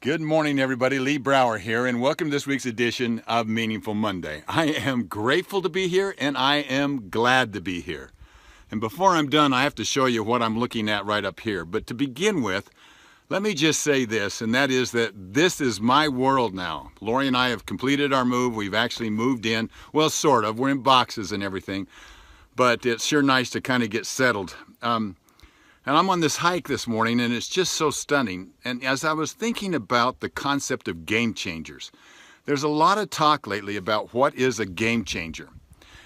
Good morning, everybody. Lee Brower here, and welcome to this week's edition of Meaningful Monday. I am grateful to be here, and I am glad to be here. And before I'm done, I have to show you what I'm looking at right up here. But to begin with, let me just say this, and that is that this is my world now. Lori and I have completed our move. We've actually moved in. Well, sort of. We're in boxes and everything. But it's sure nice to kind of get settled. And I'm on this hike this morning, and it's just so stunning. And as I was thinking about the concept of game changers, there's a lot of talk lately about what is a game changer.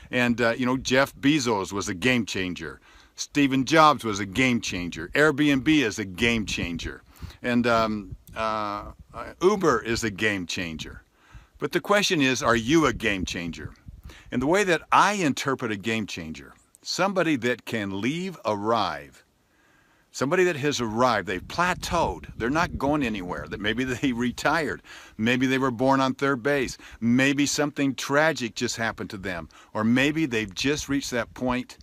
And, Jeff Bezos was a game changer. Steve Jobs was a game changer. Airbnb is a game changer. And Uber is a game changer. But the question is, are you a game changer? And the way that I interpret a game changer, somebody that can arrive. Somebody that has arrived, they've plateaued, they're not going anywhere, that maybe they retired, maybe they were born on third base, maybe something tragic just happened to them, or maybe they've just reached that point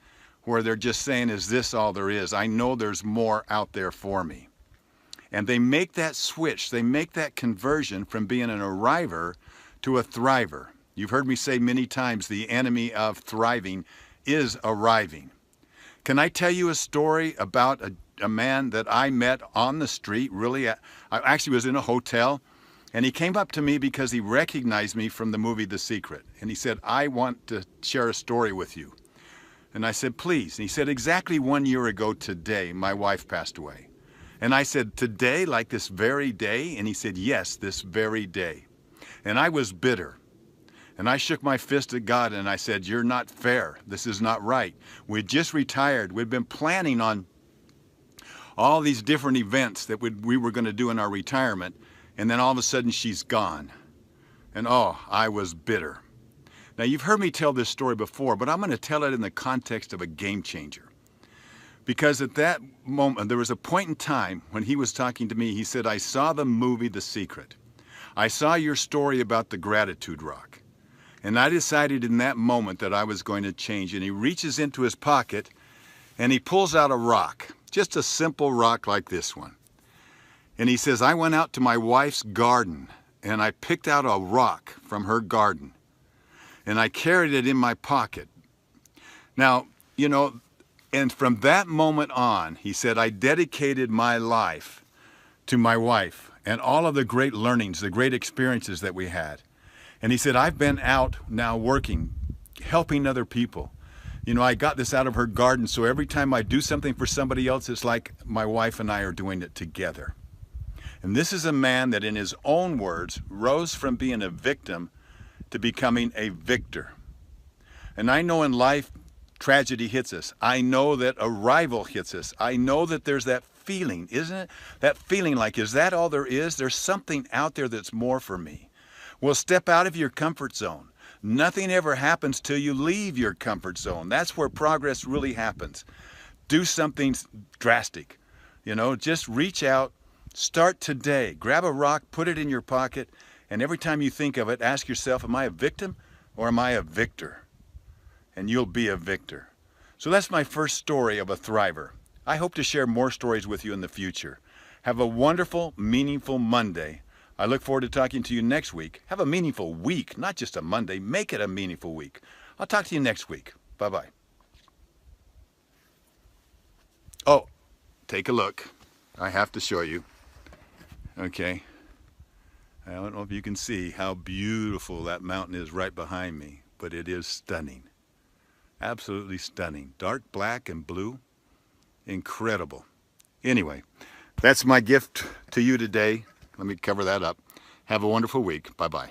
where they're just saying, is this all there is? I know there's more out there for me. And they make that switch, they make that conversion from being an arriver to a thriver. You've heard me say many times, the enemy of thriving is arriving. Can I tell you a story about a man that I met on the street? Really, I actually was in a hotel, and he came up to me because he recognized me from the movie The Secret. And he said, I want to share a story with you. And I said, please. And he said, exactly 1 year ago today, my wife passed away. And I said, today, like this very day? And he said, yes, this very day. And I was bitter. And I shook my fist at God and I said, you're not fair. This is not right. We'd just retired. We'd been planning on all these different events that we were going to do in our retirement. And then all of a sudden she's gone. And I was bitter. Now you've heard me tell this story before, but I'm going to tell it in the context of a game changer. Because at that moment, there was a point in time when he was talking to me, he said, I saw the movie The Secret. I saw your story about the gratitude rock. And I decided in that moment that I was going to change. And he reaches into his pocket and he pulls out a rock, just a simple rock like this one. And he says, I went out to my wife's garden and I picked out a rock from her garden and I carried it in my pocket. Now, and from that moment on, he said, I dedicated my life to my wife and all of the great learnings, the great experiences that we had. And he said, I've been out now working, helping other people. I got this out of her garden, so every time I do something for somebody else, it's like my wife and I are doing it together. And this is a man that, in his own words, rose from being a victim to becoming a victor. And I know in life, tragedy hits us. I know that arrival hits us. I know that there's that feeling, isn't it? That feeling like, is that all there is? There's something out there that's more for me. Well, step out of your comfort zone. Nothing ever happens till you leave your comfort zone. That's where progress really happens. Do something drastic. Just reach out, start today. Grab a rock, put it in your pocket, and every time you think of it, ask yourself, am I a victim or am I a victor? And you'll be a victor. So that's my first story of a thriver. I hope to share more stories with you in the future. Have a wonderful, meaningful Monday. I look forward to talking to you next week. Have a meaningful week, not just a Monday. Make it a meaningful week. I'll talk to you next week. Bye-bye. Oh, take a look. I have to show you. Okay. I don't know if you can see how beautiful that mountain is right behind me, but it is stunning. Absolutely stunning. Dark black and blue. Incredible. Anyway, that's my gift to you today. Let me cover that up. Have a wonderful week. Bye-bye.